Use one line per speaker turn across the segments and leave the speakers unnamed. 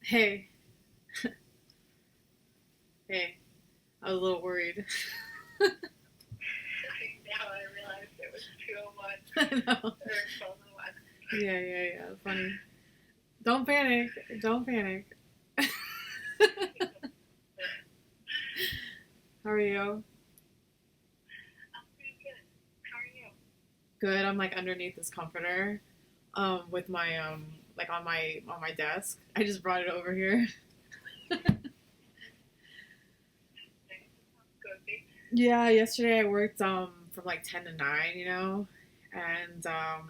Hey, hey, I was a little worried.
Now I realized it was 2:01
I know.
or 12:01.
Yeah. Funny. Don't panic. Don't panic. How are you?
I'm pretty good. How are you?
Good. I'm like underneath this comforter, with my like on my desk. I just brought it over here.
Nice. Sounds cozy.
Yeah. Yesterday I worked from like 10 to 9, and
Oh, wow.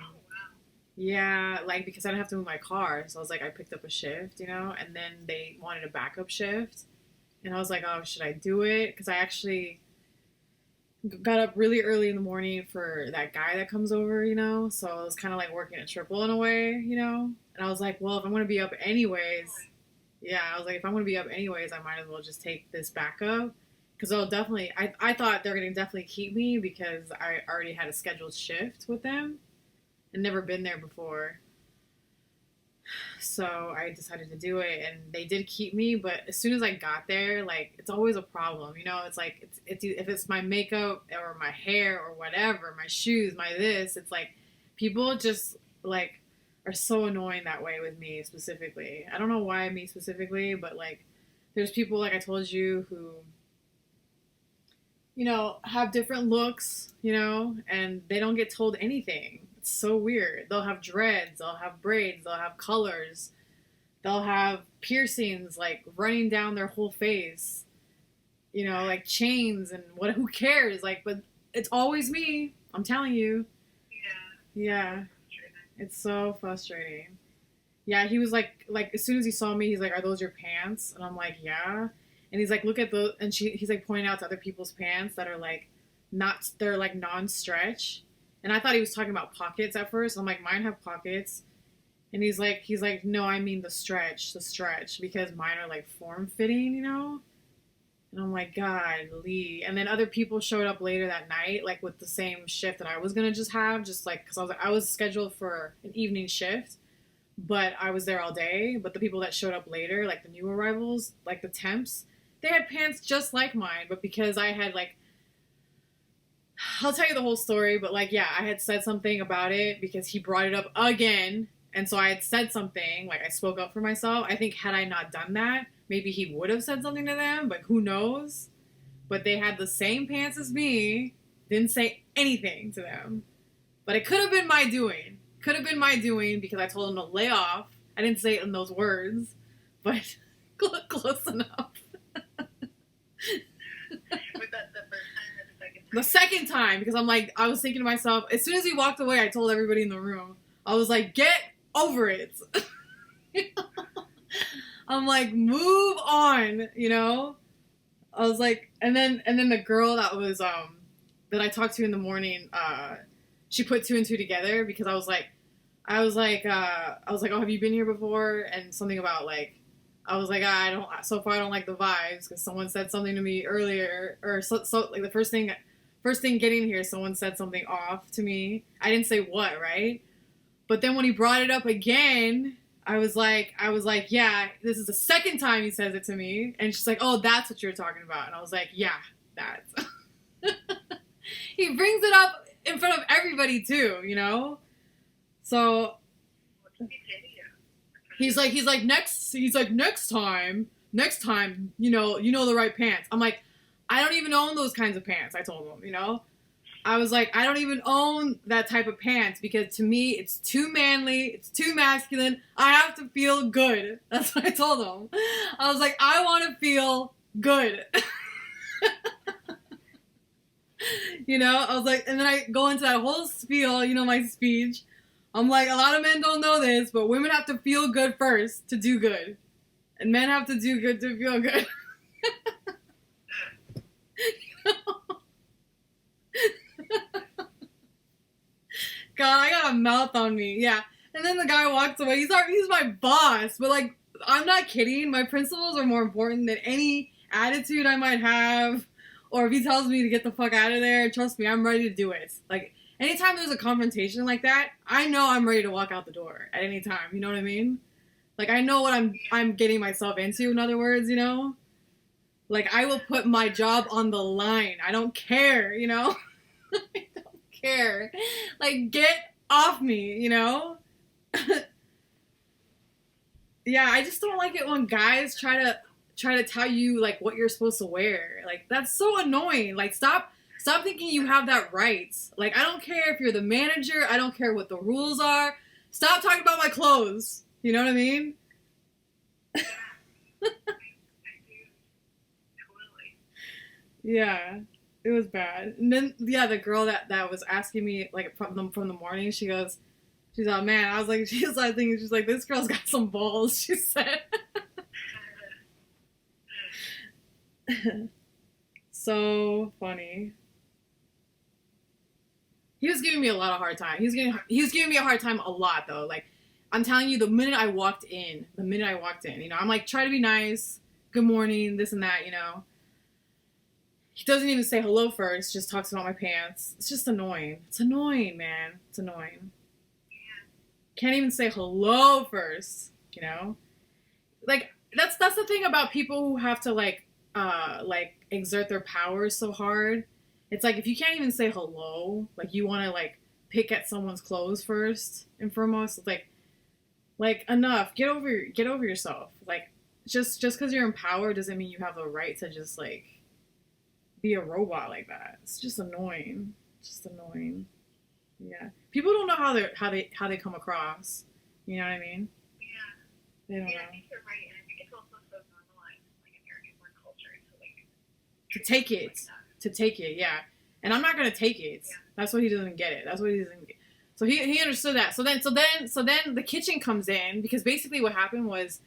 yeah, like because I didn't have to move my car, so I was like I picked up a shift, and then they wanted a backup shift, and I was like, oh, should I do it? Because I actually got up really early in the morning for that guy that comes over, so I was kind of like working a triple in a way, and I was like, well, if I'm going to be up anyways,
Really?
yeah, I was like, if I'm going to be up anyways, I might as well just take this backup because I'll definitely, I thought they're going to definitely keep me because I already had a scheduled shift with them and never been there before. So I decided to do it, and they did keep me. But as soon as I got there, like it's always a problem, It's like it's if it's my makeup or my hair or whatever, my shoes, my this. It's like people just like are so annoying that way with me specifically. I don't know why me specifically, but like there's people like I told you who have different looks, and they don't get told anything. It's so weird. They'll have dreads, they'll have braids, they'll have colors, they'll have piercings like running down their whole face, like chains and what who cares? Like, but it's always me. I'm telling you.
Yeah, that's so
Yeah,
frustrating.
it's so frustrating. Yeah, he was like as soon as he saw me, he's like, "Are those your pants?" And I'm like, "Yeah." And he's like, "Look at the," and he's like pointing out to other people's pants that are like not, they're like non-stretch. And I thought he was talking about pockets at first. I'm like, "Mine have pockets." And he's like, "No, I mean the stretch because mine are like form fitting, And I'm like, God, Lee. And then other people showed up later that night, like with the same shift that I was gonna just have, just like because I was scheduled for an evening shift, but I was there all day. But the people that showed up later, like the new arrivals, like the temps, they had pants just like mine, but because I had like, I'll tell you the whole story, but like, yeah, I had said something about it because he brought it up again. And so I had said something, like I spoke up for myself. I think had I not done that, maybe he would have said something to them, but who knows? But they had the same pants as me, didn't say anything to them. But it could have been my doing. Could have been my doing because I told them to lay off. I didn't say it in those words, but close enough.
Was that the first time or the second
The
time?
second time, because I'm like, I was thinking to myself, as soon as he walked away, I told everybody in the room, I was like, get over it. I'm like, move on, I was like, and then the girl that I talked to in the morning, she put two and two together because I was like, oh, have you been here before? And something about like, I was like, I don't. So far, I don't like the vibes because someone said something to me earlier, or so like the first thing getting here, someone said something off to me. I didn't say what, right? But then when he brought it up again, I was like, yeah, this is the second time he says it to me, and she's like, oh, that's what you're talking about, and I was like, yeah, that's. He brings it up in front of everybody too, So
What did he say to you?
next time, the right pants. I'm like, I don't even own those kinds of pants. I told him. I was like, I don't even own that type of pants because to me it's too manly, it's too masculine. I have to feel good. That's what I told him. I was like, I want to feel good. I was like, and then I go into that whole spiel, my speech. I'm like, a lot of men don't know this, but women have to feel good first to do good, and men have to do good to feel good. God, I got a mouth on me. Yeah. And then the guy walks away. He's my boss, but like, I'm not kidding. My principles are more important than any attitude I might have. Or if he tells me to get the fuck out of there, trust me, I'm ready to do it. Like, anytime there's a confrontation like that, I know I'm ready to walk out the door at any time. You know what I mean? Like I know what I'm getting myself into, in other words, you know? Like I will put my job on the line. I don't care, you know? I don't care. Like get off me, you know? Yeah, I just don't like it when guys try to tell you like what you're supposed to wear. Like that's so annoying. Like stop thinking you have that right. Like I don't care if you're the manager, I don't care what the rules are. Stop talking about my clothes. You know what I mean?
I do. Totally.
Yeah. It was bad. And then yeah, the girl that was asking me like from the morning, she's like, man, I was like, she's like thinking, she's like, this girl's got some balls, she said. So funny. He was giving me a lot of hard time. He was giving me a hard time a lot though. Like I'm telling you, the minute I walked in, you know, I'm like, try to be nice, good morning, this and that, you know. He doesn't even say hello first, just talks about my pants. It's just annoying. It's annoying, man. It's annoying. Can't even say hello first, you know? Like that's the thing about people who have to like exert their powers so hard. It's like if you can't even say hello, like you want to like pick at someone's clothes first and foremost, it's like enough. Get over yourself. Like just because you're in power doesn't mean you have the right to just like be a robot like that. It's just annoying. Just annoying. Yeah. People don't know how they come across. You know what I mean?
Yeah.
They don't
Yeah, I
know.
think you're right, and I think it's also so normalized, like in American culture, to like
To take
like
it.
that.
To take it, yeah. And I'm not gonna take it.
Yeah.
That's what he doesn't get it. That's what he doesn't get. So he understood that. So then the kitchen comes in because basically what happened was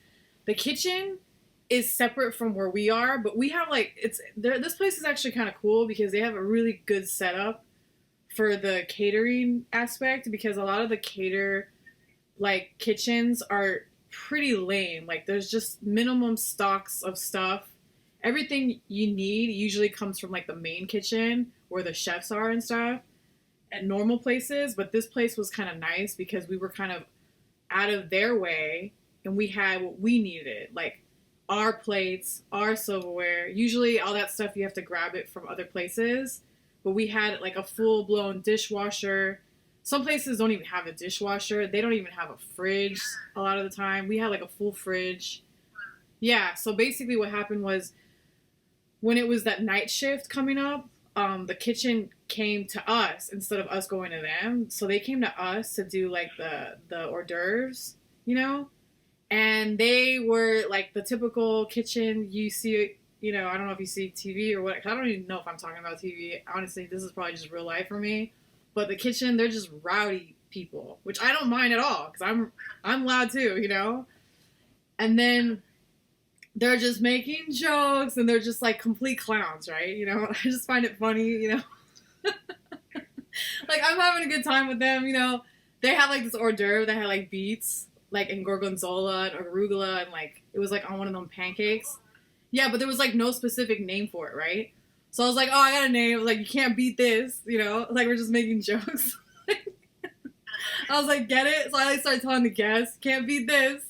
the kitchen is separate from where we are, but we have like it's there. This place is actually kind of cool because they have a really good setup for the catering aspect because a lot of the like kitchens are pretty lame. Like there's just minimum stocks of stuff. Everything you need usually comes from like the main kitchen where the chefs are and stuff at normal places, but this place was kind of nice because we were kind of out of their way and we had what we needed, like our plates, our silverware. Usually all that stuff you have to grab it from other places, but we had like a full-blown dishwasher. Some places don't even have a dishwasher. They don't even have a fridge a lot of the time. We had like a full fridge. Yeah, so basically what happened was when it was that night shift coming up, the kitchen came to us instead of us going to them. So they came to us to do like the hors d'oeuvres, you know? And they were like the typical kitchen you see, you know, I don't know if you see TV or what. I don't even know if I'm talking about TV. Honestly, this is probably just real life for me. But the kitchen, they're just rowdy people, which I don't mind at all because I'm loud too, you know? And then they're just making jokes and they're just like complete clowns, right? You know, I just find it funny, you know. Like I'm having a good time with them, you know. They had like this hors d'oeuvre that had like beets, like and gorgonzola and arugula, and like it was like on one of them pancakes. Yeah, but there was like no specific name for it, right? So I was like, oh, I got a name. I was like, you can't beat this, you know. Like we're just making jokes. I was like, get it? So I like started telling the guests, can't beat this.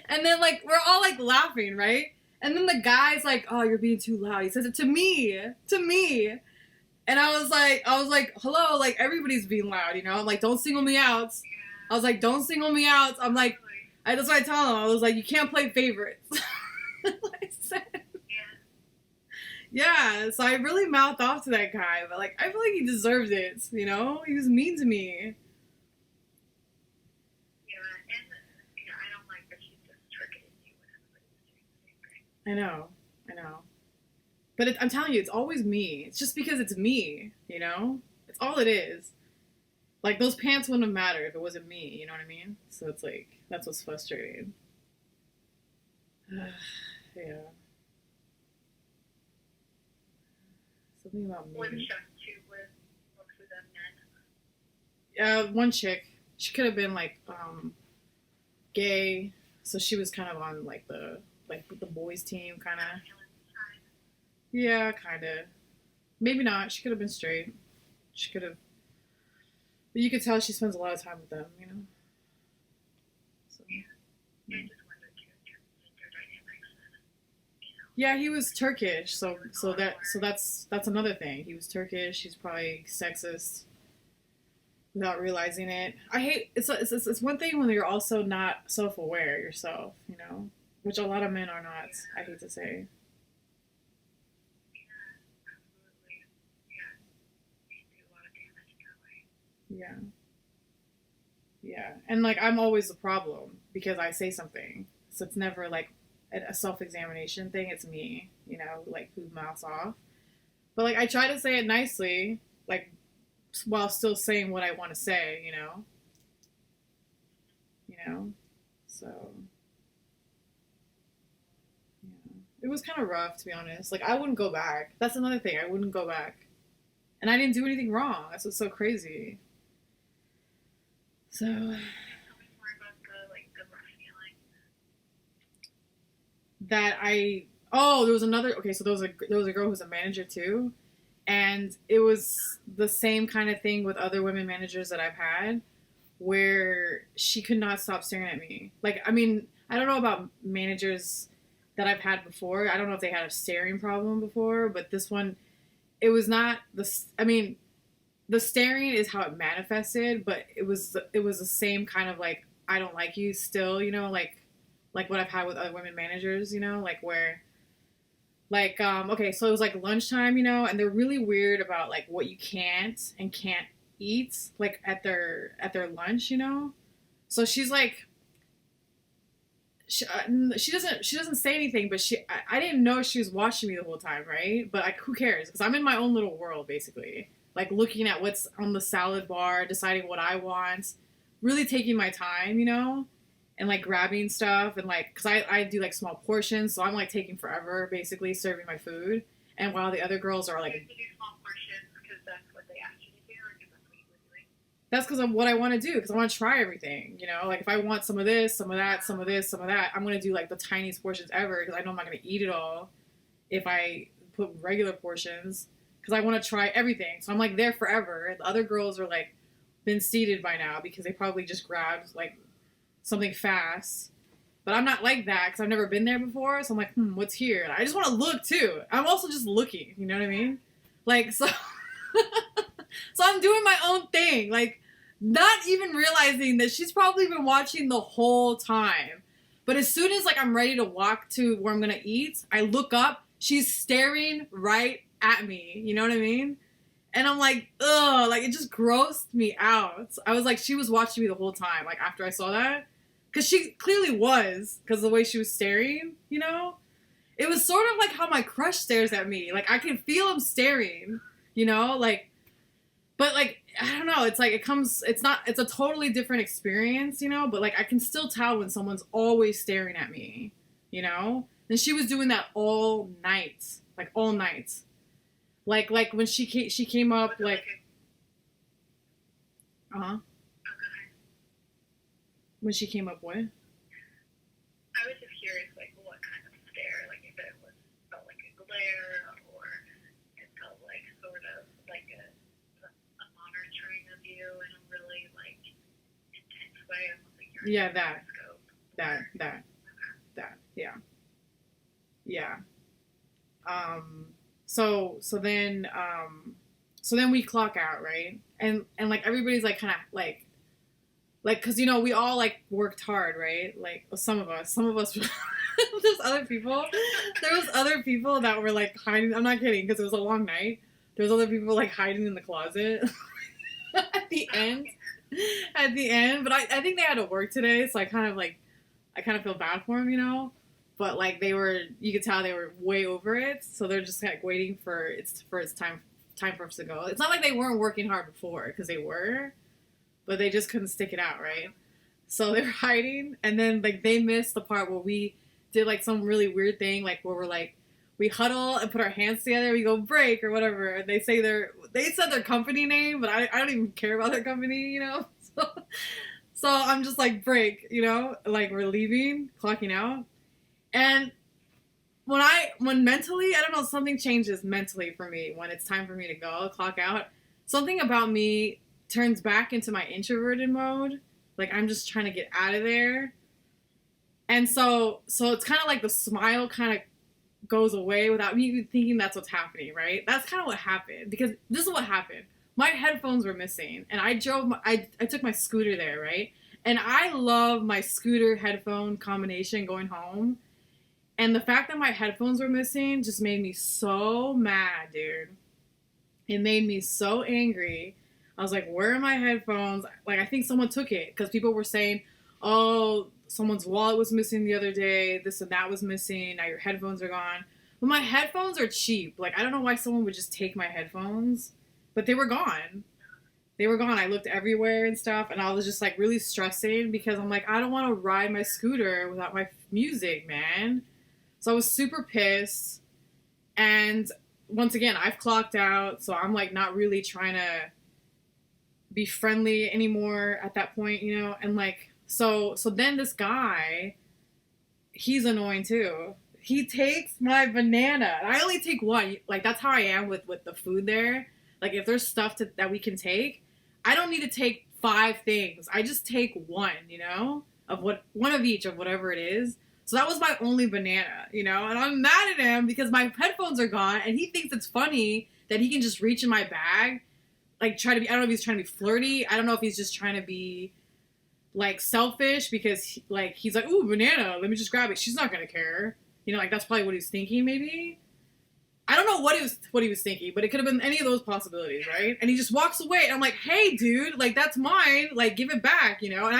And then like we're all like laughing, right? And then the guy's like, "Oh, you're being too loud." He says it to me, And I was like, "Hello, like everybody's being loud, you know? I'm like, don't single me out." I was like, "Don't single me out." I'm like, that's what I tell him. I was like, "You can't play favorites." I said. Yeah, so I really mouthed off to that guy, but like I feel like he deserved it, you know? He was mean to me. I know. But I'm telling you, it's always me. It's just because it's me, you know? It's all it is. Like, those pants wouldn't have mattered if it wasn't me, you know what I mean? So it's like, that's what's frustrating. Yeah. Something about me.
One chef too with most of them men.
One chick. She could have been, like, gay. So she was kind of on, like, the boys' team, kind of. Yeah, kind of. Maybe not. She could have been straight. She could have. But you could tell she spends a lot of time with them, you know? So,
Yeah, I just wondered too in terms of gender dynamics and,
yeah, he was Turkish, so that's another thing. He was Turkish. He's probably sexist without realizing it. I hate it's one thing when you're also not self-aware yourself, which a lot of men are not. I hate to say.
yeah, absolutely. Yeah, we can do a lot of damage that way.
Yeah. Yeah. And like I'm always the problem because I say something. So it's never like a self-examination thing. It's me, like who mouths off. But like I try to say it nicely, like while still saying what I want to say, you know. So yeah, it was kind of rough to be honest. Like I wouldn't go back. That's another thing. I wouldn't go back, and I didn't do anything wrong. That's what's so crazy. So
Tell me more about the rough feeling.
that I oh there was another okay so there was a girl who's a manager too, and it was the same kind of thing with other women managers that I've had where she could not stop staring at me. Like, I mean, I don't know about managers that I've had before. I don't know if they had a staring problem before, but this one, it was not I mean, the staring is how it manifested, but it was the same kind of like I don't like you still, like what I've had with other women managers, like where like okay, so it was like lunchtime, and they're really weird about like what you can't and can't eat like at their lunch, so she's like she doesn't say anything, but I didn't know she was watching me the whole time, right? But like who cares, because I'm in my own little world basically, like looking at what's on the salad bar, deciding what I want, really taking my time, and like grabbing stuff, and like because I do like small portions, so I'm like taking forever basically serving my food, and while the other girls are
You
like
have to do small portions because that's what they asked you to do, or because that's what you were doing.
that's because of what I want to do, because I want to try everything, like if I want some of this, some of that, some of this, some of that, I'm going to do like the tiniest portions ever, because I know I'm not going to eat it all if I put regular portions, because I want to try everything. So I'm like there forever. The other girls are like been seated by now because they probably just grabbed like something fast. But I'm not like that because I've never been there before. So I'm like, what's here? And I just want to look too. I'm also just looking. You know what I mean? Like so. So I'm doing my own thing, like not even realizing that she's probably been watching the whole time. But as soon as like I'm ready to walk to where I'm gonna eat, I look up. She's staring right at me. You know what I mean? And I'm like, ugh, like it just grossed me out. I was like, she was watching me the whole time. Like after I saw that, because she clearly was, because the way she was staring, it was sort of like how my crush stares at me. Like I can feel him staring, like. But like I don't know, it's like it's a totally different experience, but like I can still tell when someone's always staring at me, And she was doing that all night, like all night. Like when she came up
Was it
like
oh, go ahead.
when she came up what?
I was just curious, like what kind of stare, like if it felt like a glare or it felt like sort of like a monitoring of you in a really like intense way, almost like you're
Yeah,
in a
that
scope.
that that that yeah. Yeah. So then we clock out, right? And like everybody's like kind of like because we all like worked hard, right? Like some of us there was other people that were like hiding. I'm not kidding, because it was a long night. There was other people like hiding in the closet at the end. But I think they had to work today, so I kind of feel bad for them. But like you could tell they were way over it, so they're just like waiting for its time for us to go. It's not like they weren't working hard before, because they were, but they just couldn't stick it out, right? So they were hiding, and then like they missed the part where we did like some really weird thing, like where we're like we huddle and put our hands together, we go break or whatever, and they said their company name, but I don't even care about their company. So I'm just like break, like we're leaving, clocking out. And when mentally, I don't know, something changes mentally for me when it's time for me to go, clock out. Something about me turns back into my introverted mode. Like I'm just trying to get out of there. And so it's kind of like the smile kind of goes away without me even thinking that's what's happening, right? That's kind of what happened, because this is what happened. My headphones were missing, and I took my scooter there, right? And I love my scooter headphone combination going home. And the fact that my headphones were missing just made me so mad, dude. It made me so angry. I was like, where are my headphones? Like, I think someone took it because people were saying, oh, someone's wallet was missing the other day. This and that was missing. Now your headphones are gone. But my headphones are cheap. Like, I don't know why someone would just take my headphones, but they were gone. They were gone. I looked everywhere and stuff, and I was just like really stressing because I'm like, I don't want to ride my scooter without my music, man. So I was super pissed. And once again, I've clocked out, so I'm like not really trying to be friendly anymore at that point, you know? And like, so then this guy, he's annoying too. He takes my banana. I only take one. Like, that's how I am with the food there. Like, if there's stuff that we can take, I don't need to take 5 things. I just take one, you know, one of each of whatever it is. So that was my only banana, you know, and I'm mad at him because my headphones are gone, and he thinks it's funny that he can just reach in my bag, like try to be. I don't know if he's trying to be flirty. I don't know if he's just trying to be like selfish because he's like, ooh, banana, let me just grab it. She's not gonna care, you know, like that's probably what he's thinking maybe. I don't know what he was thinking, but it could have been any of those possibilities, right? And he just walks away, and I'm like, hey, dude, like that's mine, like give it back, you know. And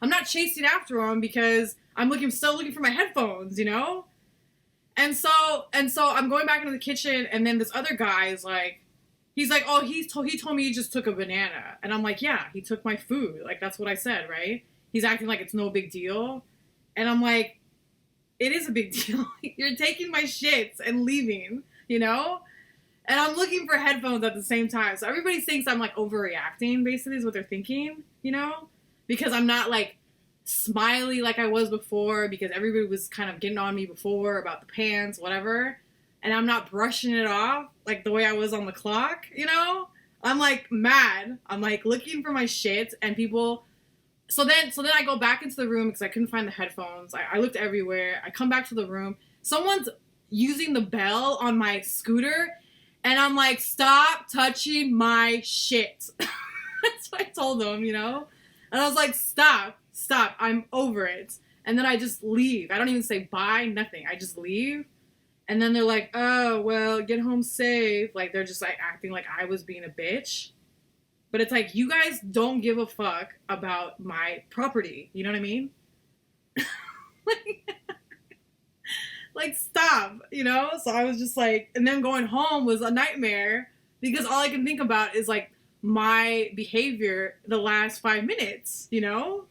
I'm not chasing after him because I'm still looking for my headphones, you know. And so I'm going back into the kitchen, and then this other guy is like, he's like, oh, he told me he just took a banana, and I'm like, yeah, he took my food, like that's what I said, right? He's acting like it's no big deal, and I'm like, it is a big deal. You're taking my shits and leaving, you know? And I'm looking for headphones at the same time. So everybody thinks I'm like overreacting, basically, is what they're thinking, you know? Because I'm not like smiley like I was before, because everybody was kind of getting on me before about the pants, whatever. And I'm not brushing it off like the way I was on the clock, you know? I'm like mad. I'm like looking for my shit, and people. So then I go back into the room because I couldn't find the headphones. I looked everywhere. I come back to the room. Someone's using the bell on my scooter, and I'm like, stop touching my shit. That's what I told them, you know? And I was like, stop, I'm over it. And then I just leave. I don't even say bye, nothing. I just leave. And then they're like, oh, well, get home safe. Like, they're just like acting like I was being a bitch. But it's like, you guys don't give a fuck about my property. You know what I mean? Like, stop, you know? So I was just like, and then going home was a nightmare because all I can think about is like my behavior the last 5 minutes, you know?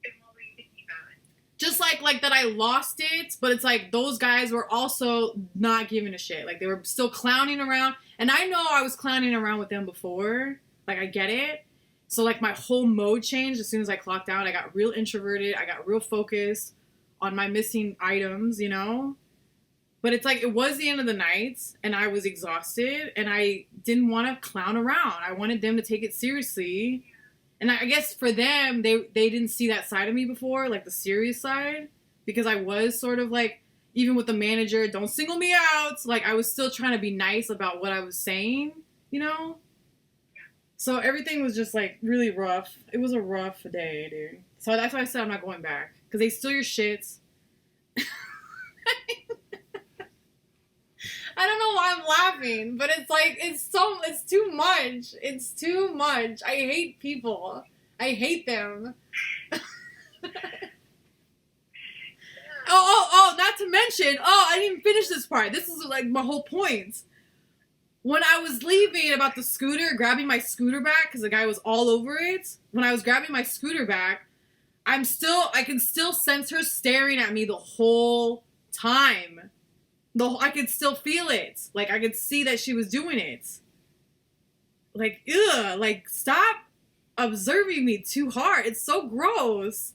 And what were you thinking about it?
Just like that I lost it, but it's like those guys were also not giving a shit. Like, they were still clowning around. And I know I was clowning around with them before. Like, I get it. So, like, my whole mode changed as soon as I clocked out. I got real introverted. I got real focused on my missing items, you know? But it's like, it was the end of the night, and I was exhausted, and I didn't want to clown around. I wanted them to take it seriously. And I guess for them, they didn't see that side of me before, like the serious side, because I was sort of like, even with the manager, don't single me out. Like, I was still trying to be nice about what I was saying, you know? So everything was just like really rough. It was a rough day, dude. So that's why I said I'm not going back, because they steal your shits. I don't know why I'm laughing, but it's like, it's too much. It's too much. I hate people. I hate them. Not to mention, I didn't finish this part. This is like my whole point. When I was leaving about the scooter, grabbing my scooter back, because the guy was all over it. When I was grabbing my scooter back, I can still sense her staring at me the whole time. I could still feel it. Like, I could see that she was doing it. Like, ugh. Like, stop observing me too hard. It's so gross.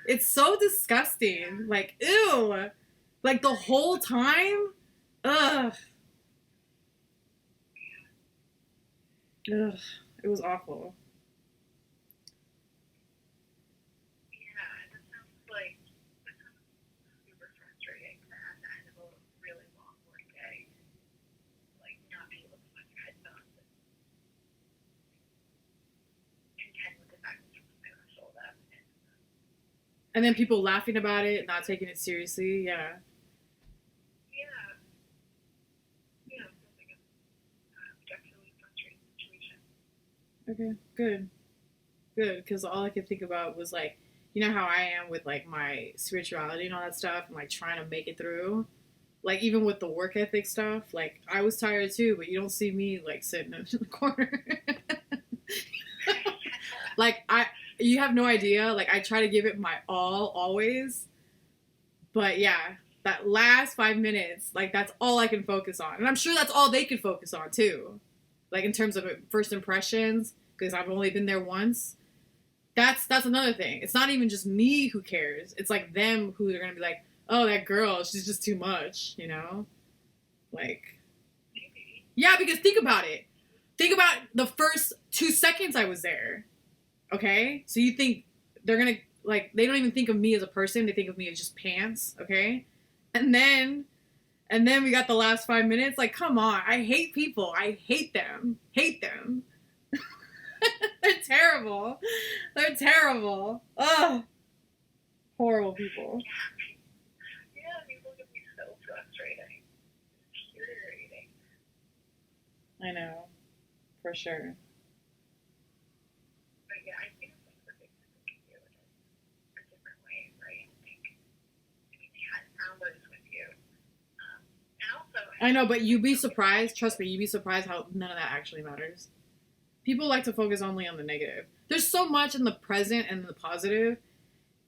It's so disgusting. Like, ew. Like, the whole time? Ugh. Ugh. It was awful.
Yeah, that sounds like
And then people laughing about it, not taking it seriously. Yeah.
Yeah. Yeah. It feels like a definitely frustrating situation.
Okay. Good. Good. Because all I could think about was like, you know how I am with like my spirituality and all that stuff, and like trying to make it through. Like even with the work ethic stuff, like I was tired too, but you don't see me like sitting in the corner. Like you have no idea. Like I try to give it my all always, but yeah, that last 5 minutes, like that's all I can focus on, and I'm sure that's all they can focus on too. Like in terms of first impressions, because I've only been there once. That's another thing. It's not even just me who cares. It's like them who are gonna be like, oh, that girl, she's just too much, you know? Like,
Maybe.
yeah, because think about it. Think about the first 2 seconds I was there. Okay? So you think they're gonna, like, they don't even think of me as a person. They think of me as just pants. Okay? And then, we got the last 5 minutes. Like, come on. I hate people. I hate them. Hate them. They're terrible. They're terrible. Ugh. Horrible people.
Yeah, people can be so frustrating. Infuriating.
I know. For sure.
But yeah, I think it's like the things that we can do in a different way, right? Like, I mean, they had hours with you. And also,
I know, but you'd be surprised. Trust me, you'd be surprised how none of that actually matters. People like to focus only on the negative. There's so much in the present and the positive.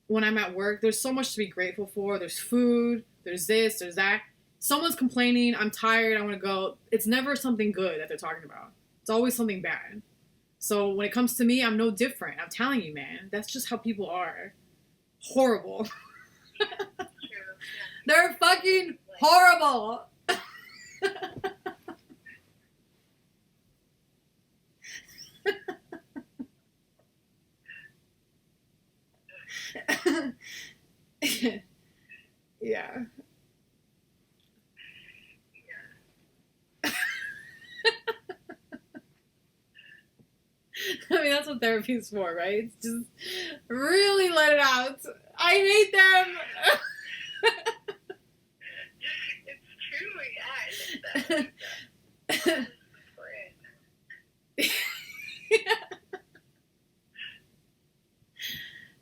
When I'm at work, there's so much to be grateful for. There's food, there's this, there's that. Someone's complaining, I'm tired, I want to go. It's never something good that they're talking about. It's always something bad. So when it comes to me, I'm no different. I'm telling you, man. That's just how people are. Horrible.
true. Yeah.
They're fucking horrible. Yeah. I mean, that's what therapy is for, right? It's just really let it out. I hate them.
It's true, yeah. It's that.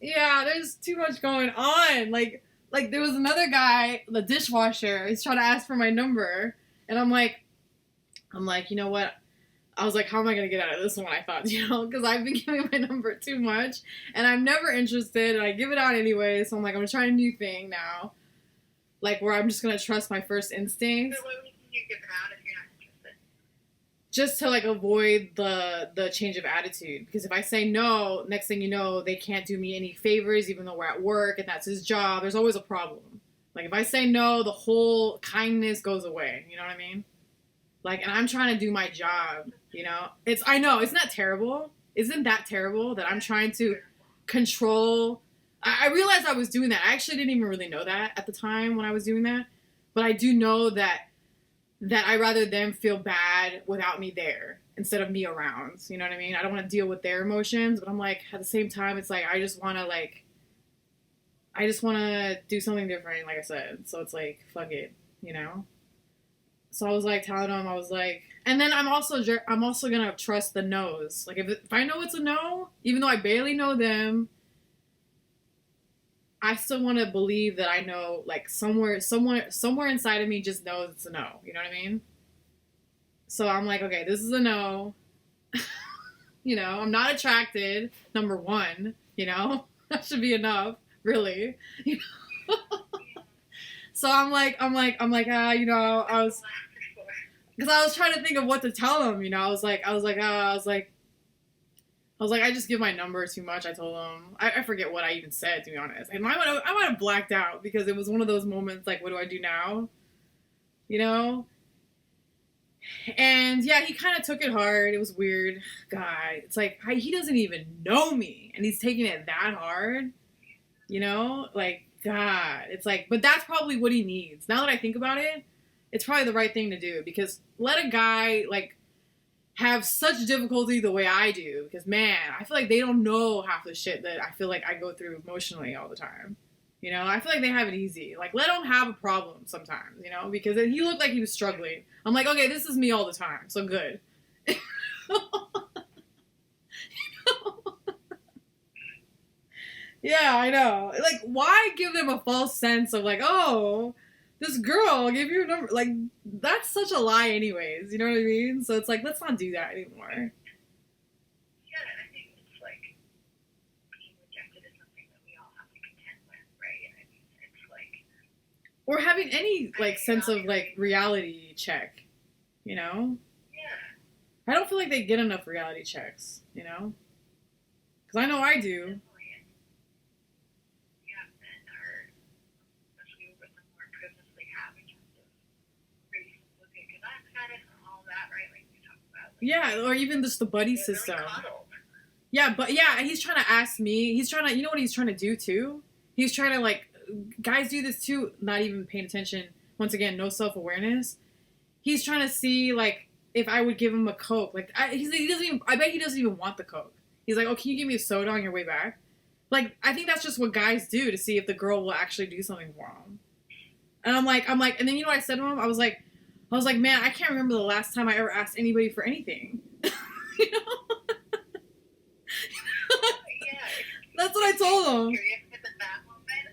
Yeah, there's too much going on. Like there was another guy, the dishwasher. He's trying to ask for my number, and I'm like, you know what? I was like, how am I gonna get out of this one? I thought, because I've been giving my number too much, and I'm never interested, and I give it out anyway. So I'm like, I'm gonna try a new thing now, like where I'm just gonna trust my first instinct.
So when you give it out if you're not interested?
Just to like avoid the change of attitude, because if I say no, next thing you know, they can't do me any favors, even though we're at work and that's his job. There's always a problem. Like if I say no, the whole kindness goes away. You know what I mean? Like, and I'm trying to do my job. I know, isn't that terrible? Isn't that terrible that I'm trying to control? I realized I was doing that. I actually didn't even really know that at the time when I was doing that, but I do know that I rather them feel bad without me there instead of me around. You know what I mean? I don't want to deal with their emotions, but I'm like, at the same time, it's like, I just want to do something different, like I said. So it's like, fuck it, So I was like telling them, I was like, and then I'm also going to trust the no's. Like if I know it's a no, even though I barely know them, I still want to believe that I know, like somewhere inside of me just knows it's a no. You know what I mean? So I'm like, okay, this is a no. I'm not attracted. Number one, that should be enough, really. So I'm like, I was, because I was trying to think of what to tell them. I was like, I just give my number too much. I told him. I forget what I even said, to be honest. And I might have blacked out because it was one of those moments like, what do I do now? And yeah, he kind of took it hard. It was weird. God, it's like, he doesn't even know me. And he's taking it that hard. Like, God. It's like, but that's probably what he needs. Now that I think about it, it's probably the right thing to do. Because let a guy, like, have such difficulty the way I do, because man, I feel like they don't know half the shit that I feel like I go through emotionally all the time. You know, I feel like they have it easy. Like, let them have a problem sometimes, you know, because he looked like he was struggling. I'm like, okay, this is me all the time, so good. Yeah, I know. Like, why give them a false sense of like, oh, this girl gave you a number? Like, that's such a lie, anyways. You know what I mean? So it's like, let's not do that anymore.
Yeah, I think it's like being rejected is something that we all have to contend with, right? I mean, it's like,
Or having any like sense of like reality check, you know?
yeah,
I don't feel like they get enough reality checks, you know? Because I know I do.
definitely. And yeah, men are, especially with the more privilege they have in terms of race, okay, because I've had it and all that, right? Like we talked about. Like,
Yeah, or even just the buddy
they're
system.
really coddled.
Yeah, but yeah, he's trying to ask me. He's trying to, you know what he's trying to do too? He's trying to like, guys do this too, not even paying attention. Once again, no self-awareness. He's trying to see like if I would give him a Coke. Like he doesn't even. I bet he doesn't even want the Coke. He's like, oh, can you give me a soda on your way back? Like, I think that's just what guys do to see if the girl will actually do something for him. And I'm like, and then you know what I said to him? I was like, man, I can't remember the last time I ever asked anybody for anything. You know?
Yeah,
That's what I told him.
curious if in that moment,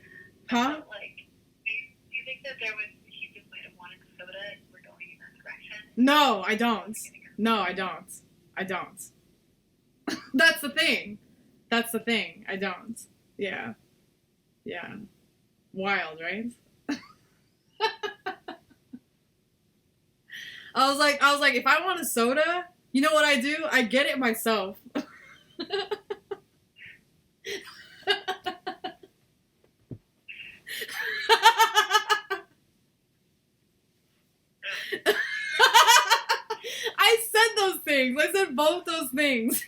Huh?
like, do you think that there was, he just might have wanted soda and we're going in that direction?
No, I don't. No, I don't. I don't. That's the thing. That's the thing. I don't. Yeah. Yeah. Wild, right? I was like, if I want a soda, you know what I do? I get it myself. I said those things. I said both those things.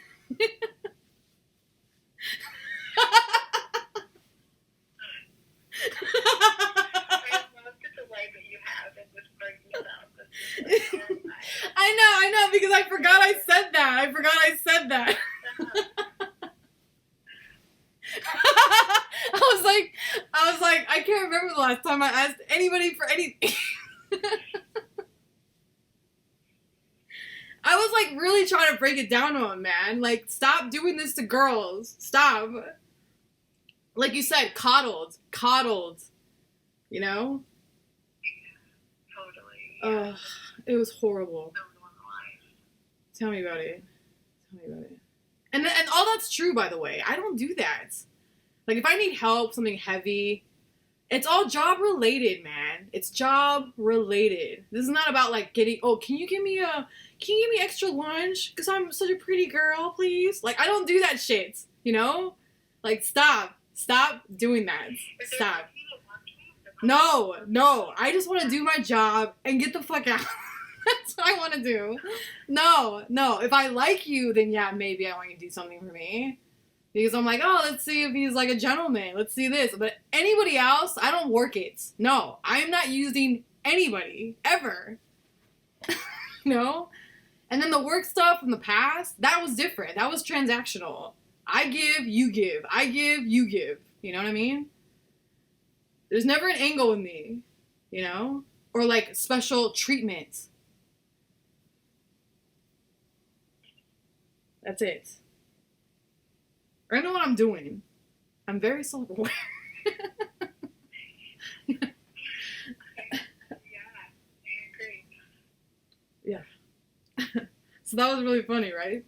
I love the delight that you have in whispering yourself.
I know, because I forgot I said that. I was like, I can't remember the last time I asked anybody for anything. I was like really trying to break it down to him, man. Like, stop doing this to girls. Stop. Like you said, coddled. You know?
Totally.
Ugh, it was horrible.
So normalized.
Tell me about it. And all that's true, by the way. I don't do that. Like, if I need help, something heavy, it's all job related, man. It's job related. This is not about like getting, oh, can you give me extra lunch? Because I'm such a pretty girl, please. Like, I don't do that shit, you know? Like, stop doing that. Stop. No, I just want to do my job and get the fuck out. That's what I want to do. No, if I like you, then yeah, maybe I want you to do something for me. Because I'm like, oh, let's see if he's like a gentleman. Let's see this. But anybody else, I don't work it. No, I'm not using anybody, ever. You know? And then the work stuff from the past, that was different. That was transactional. I give, you give. I give, you give. You know what I mean? There's never an angle with me, you know? Or like special treatment. That's it. I know what I'm doing. I'm very self-aware.
Yeah, I agree.
Yeah. So that was really funny, right?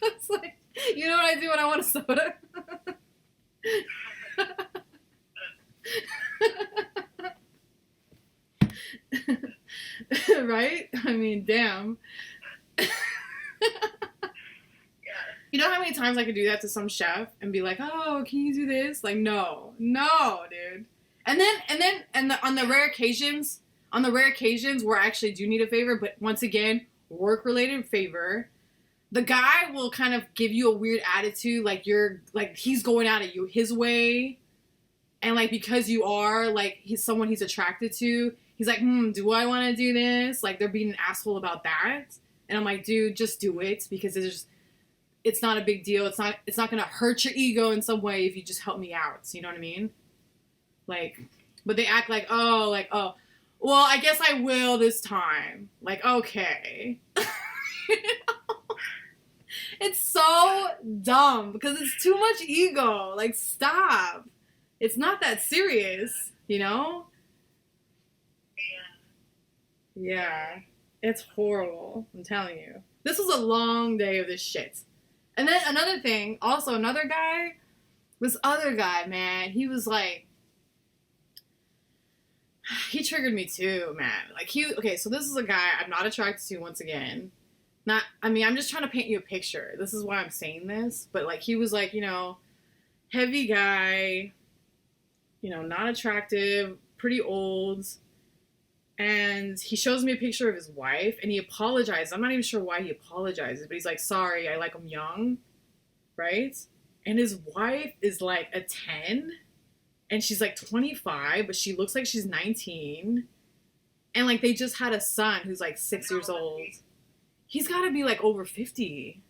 It's like, you know what I do when I want a soda? Right? I mean, damn. You know how many times I could do that to some chef and be like, "Oh, can you do this?" Like, no, dude. And then on the rare occasions where I actually do need a favor, but once again, work-related favor, the guy will kind of give you a weird attitude, like you're like he's going out of you his way, and like because you are like he's he's attracted to, he's like, do I want to do this? Like they're being an asshole about that. And I'm like, dude, just do it because it's not a big deal. It's not gonna hurt your ego in some way if you just help me out. You know what I mean? Like, but they act like, oh, well, I guess I will this time. Like, okay. You know? It's so dumb because it's too much ego. Like, stop. It's not that serious, you know? Yeah. It's horrible. I'm telling you. This was a long day of this shit. And then another thing, also another guy, this other guy, man, he was like, he triggered me too, man. Like okay, so this is a guy I'm not attracted to once again. I'm just trying to paint you a picture. This is why I'm saying this. But like, he was like, you know, heavy guy, you know, not attractive, pretty old. And he shows me a picture of his wife and he apologized. I'm not even sure why he apologizes, but he's like, sorry, I like him young. Right? And his wife is like a 10 and she's like 25, but she looks like she's 19. And like, they just had a son who's like 6 years old. He's got to be like over 50.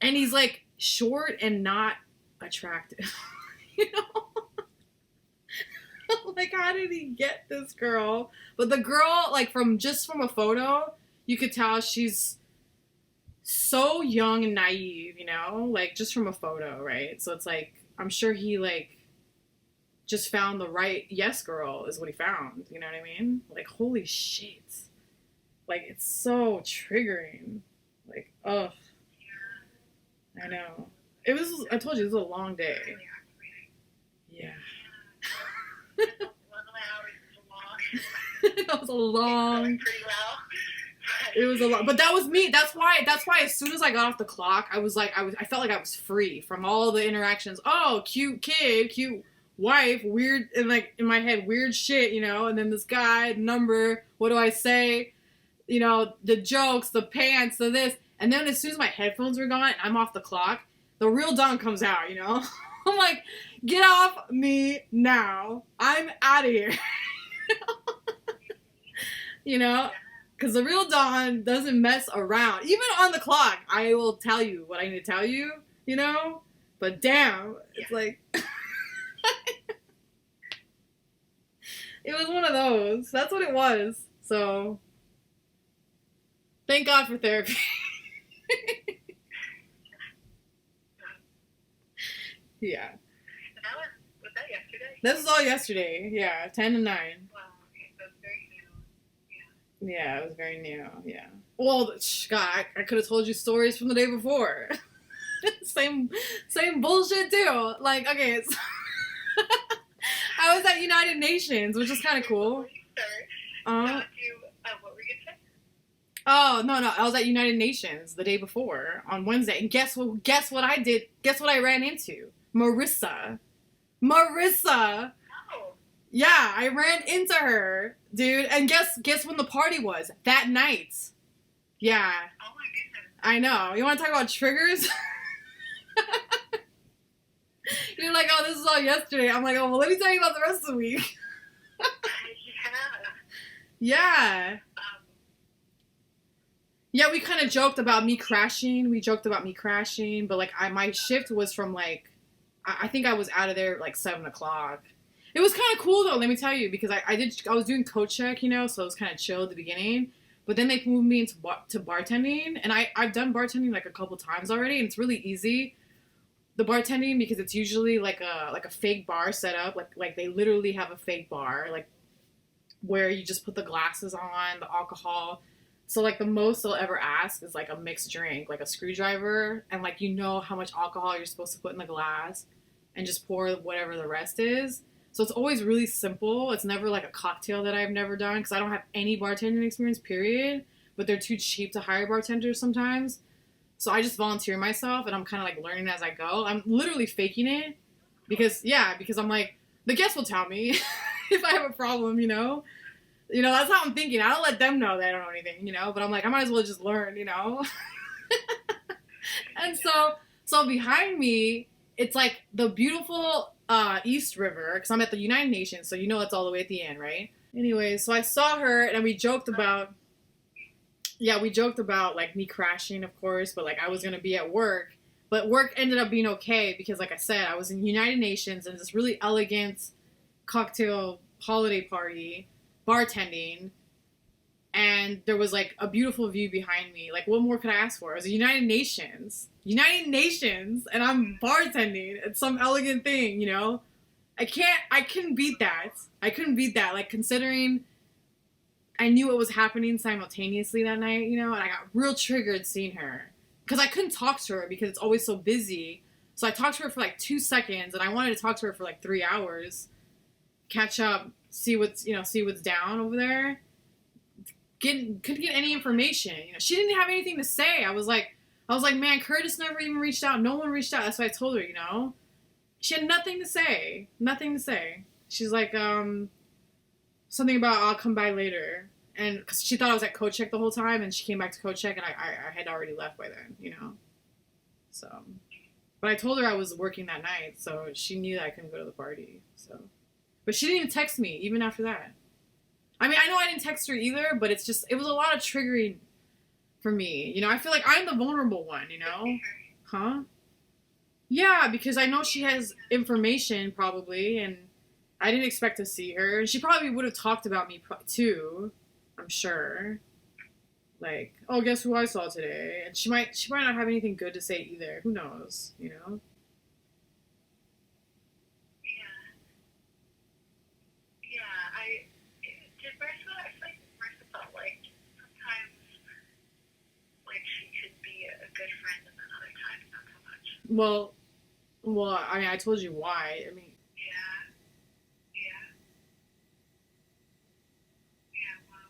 And he's like short and not attractive. You know? Like, how did he get this girl? But the girl, like, from a photo, you could tell she's so young and naive, you know? Like, just from a photo, right? So it's like, I'm sure he, like, just found the right yes girl is what he found. You know what I mean? Like, holy shit. Like, it's so triggering. Like, ugh. I know. I told you, it was a long day. Yeah. That was a long. It was a lot, but that was me. That's why. As soon as I got off the clock, I was like, I felt like I was free from all the interactions. Oh, cute kid, cute wife, weird, and like in my head, weird shit, you know. And then this guy, number. What do I say? You know, the jokes, the pants, the this, and then as soon as my headphones were gone, and I'm off the clock. The real Dawn comes out, you know. I'm like, get off me now. I'm out of here. You know? Because the real Dawn doesn't mess around. Even on the clock, I will tell you what I need to tell you, you know? But damn, it's like... It was one of those. That's what it was. So, thank God for therapy. Yeah.
And was that yesterday?
This was all yesterday. Yeah, 10 to 9.
Wow, okay, so it's very new. Yeah.
Yeah, it was very new. Yeah. Well, God, I could have told you stories from the day before. same bullshit too. Like, okay, it's I was at United Nations, which is kind of cool.
What were you gonna say?
Oh, no, I was at United Nations the day before on Wednesday, and guess what I did? Guess what I ran into? Marissa.
Oh.
Yeah, I ran into her, dude. And guess when the party was? That night. Yeah.
Oh my goodness.
I know. You want to talk about triggers? You're like, oh, this is all yesterday. I'm like, oh, well, let me tell you about the rest of the week. Yeah. Yeah, we kind of joked about me crashing. But like, my shift was from like, I think I was out of there like 7 o'clock. It was kind of cool though, let me tell you, because I was doing coach check, you know, so it was kind of chill at the beginning. But then they moved me into bartending, and I've done bartending like a couple times already, and it's really easy. The bartending, because it's usually like a fake bar set up, like they literally have a fake bar, like where you just put the glasses on, the alcohol. So, like, the most they'll ever ask is, like, a mixed drink, like a screwdriver, and, like, you know how much alcohol you're supposed to put in the glass, and just pour whatever the rest is. So it's always really simple. It's never, like, a cocktail that I've never done, because I don't have any bartending experience, period, but they're too cheap to hire bartenders sometimes. So I just volunteer myself, and I'm kind of, like, learning as I go. I'm literally faking it, because I'm, like, the guests will tell me if I have a problem, you know? You know, that's how I'm thinking. I don't let them know that I don't know anything, you know? But I'm like, I might as well just learn, you know? And so behind me, it's like the beautiful East River, because I'm at the United Nations, so you know it's all the way at the end, right? Anyway, so I saw her, and we joked about... yeah, we joked about like me crashing, of course, but like I was gonna be at work, but work ended up being okay because, like I said, I was in United Nations and this really elegant cocktail holiday party, bartending, and there was like a beautiful view behind me. Like, what more could I ask for? It was a United Nations, and I'm bartending at some elegant thing, you know. I couldn't beat that. I couldn't beat that. Like, considering I knew what was happening simultaneously that night, you know, and I got real triggered seeing her because I couldn't talk to her because it's always so busy. So I talked to her for like 2 seconds, and I wanted to talk to her for like 3 hours, catch up, see what's down over there. Couldn't get any information. You know, she didn't have anything to say. I was like, man, Curtis never even reached out. No one reached out. That's what I told her. You know, she had nothing to say. Nothing to say. She's like, something about I'll come by later, and because she thought I was at Coat Check the whole time, and she came back to Coat Check, and I had already left by then. You know, so. But I told her I was working that night, so she knew that I couldn't go to the party. So, but she didn't even text me even after that. I mean, I know I didn't text her either, but it's just, it was a lot of triggering for me. You know, I feel like I'm the vulnerable one, you know? Huh? Yeah, because I know she has information probably, and I didn't expect to see her. She probably would have talked about me too, I'm sure. Like, oh, guess who I saw today? And she might not have anything good to say either. Who knows, you know?
Yeah. Yeah, I did Marissa. I feel like Marissa felt like sometimes like she could be a good friend, and then other times not so much.
Well, I mean, I told you why. I mean,
Yeah, yeah, yeah. Well,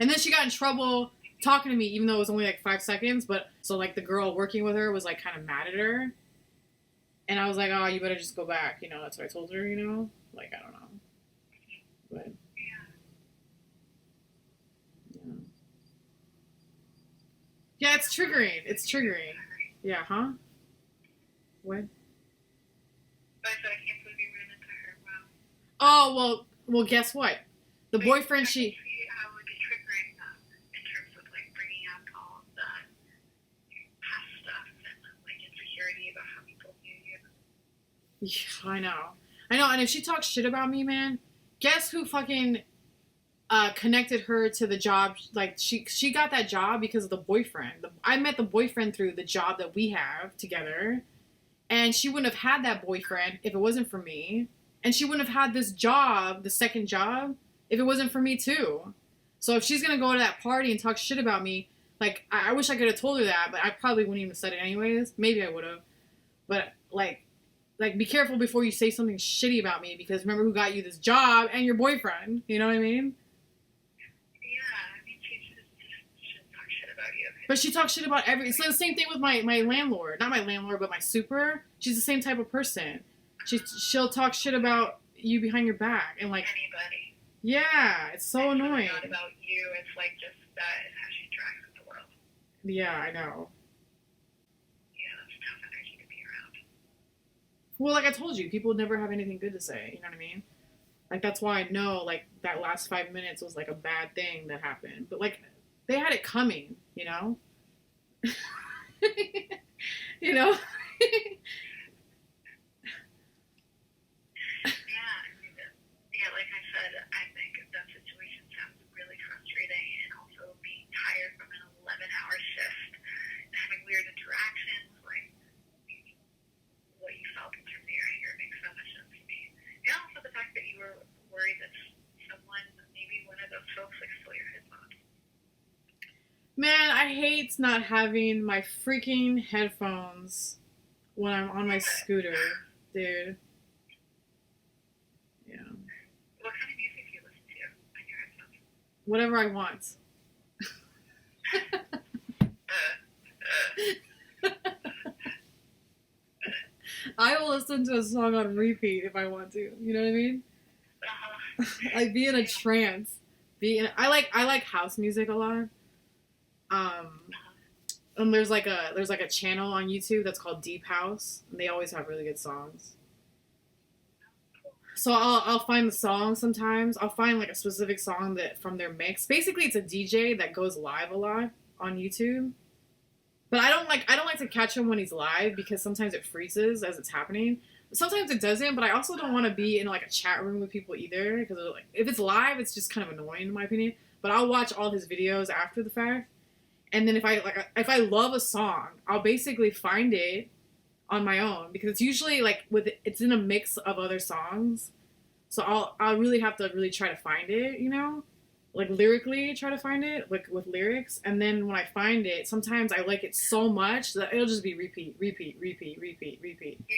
and then she got in trouble talking to me, even though it was only like 5 seconds. But so like the girl working with her was like kind of mad at her, and I was like, oh, you better just go back. You know, that's what I told her. You know, like I don't know, but
yeah.
yeah, yeah, it's triggering. It's triggering. Yeah, huh? What?
But I can't believe you ran into her. Wow.
Oh well, guess what? The boyfriend
I
she
can see how it would be triggering in terms of like bringing up all of that past stuff and like insecurity about how people view you.
Yeah, I know, and if she talks shit about me, man, guess who fucking connected her to the job? Like she got that job because of the boyfriend. I met the boyfriend through the job that we have together, and she wouldn't have had that boyfriend if it wasn't for me, and she wouldn't have had this job, the second job, if it wasn't for me too. So if she's gonna go to that party and talk shit about me, like I wish I could have told her that, but I probably wouldn't even have said it anyways. Maybe I would have, but like be careful before you say something shitty about me because remember who got you this job and your boyfriend. You know what I mean?
Yeah, I mean, she shouldn't talk shit about you.
But she talks shit about every. It's the same thing with my landlord, not my landlord, but my super. She's the same type of person. She'll talk shit about you behind your back and like
Anybody.
yeah, it's so
It's
annoying.
not about you. It's like just that is how she interacts with the world.
Yeah, I know.
Yeah, that's tough energy to be around.
Well, like I told you, people never have anything good to say. You know what I mean? Like that's why I know like that last 5 minutes was like a bad thing that happened. But like they had it coming, you know. You know.
Yeah, I mean, yeah, like I said, I think that situation sounds really frustrating, and also being tired from an 11-hour shift and having weird interactions, like what you felt in terms of your anger makes so much sense to me. And also the fact that you were worried that someone, maybe one of those folks, like stole your headphones.
Man, I hate not having my freaking headphones when I'm on my scooter, dude. Yeah.
What kind of music do you listen to on your headphones?
Whatever I want. I will listen to a song on repeat if I want to. You know what I mean? Like be in a trance. I like house music a lot. And there's like a channel on YouTube that's called Deep House, and they always have really good songs. So I'll find the song sometimes. I'll find like a specific song that from their mix. Basically, it's a DJ that goes live a lot on YouTube. But I don't like to catch him when he's live because sometimes it freezes as it's happening. Sometimes it doesn't, but I also don't want to be in like a chat room with people either because like if it's live, it's just kind of annoying in my opinion. But I'll watch all his videos after the fact, and then if I love a song, I'll basically find it on my own because it's usually like it's in a mix of other songs, so I'll really have to really try to find it, you know, like lyrically try to find it like with lyrics, and then when I find it, sometimes I like it so much that it'll just be repeat.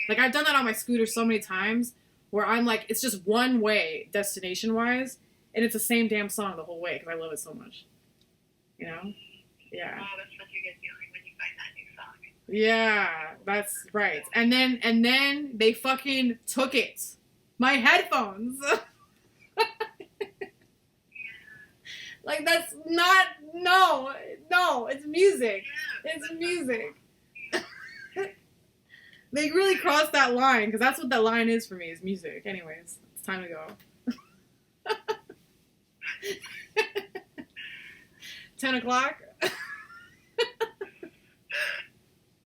Like I've done that on my scooter so many times where I'm like it's just one way destination wise, and it's the same damn song the whole way because I love it so much, you know. Yeah.
Wow, that's such a good feeling when you find that new song.
Yeah, that's right. And then they fucking took it. My headphones. Like that's not no, it's music.
Yeah,
It's music. They really crossed that line because that's what that line is for me is music. Anyways, it's time to go. 10 o'clock?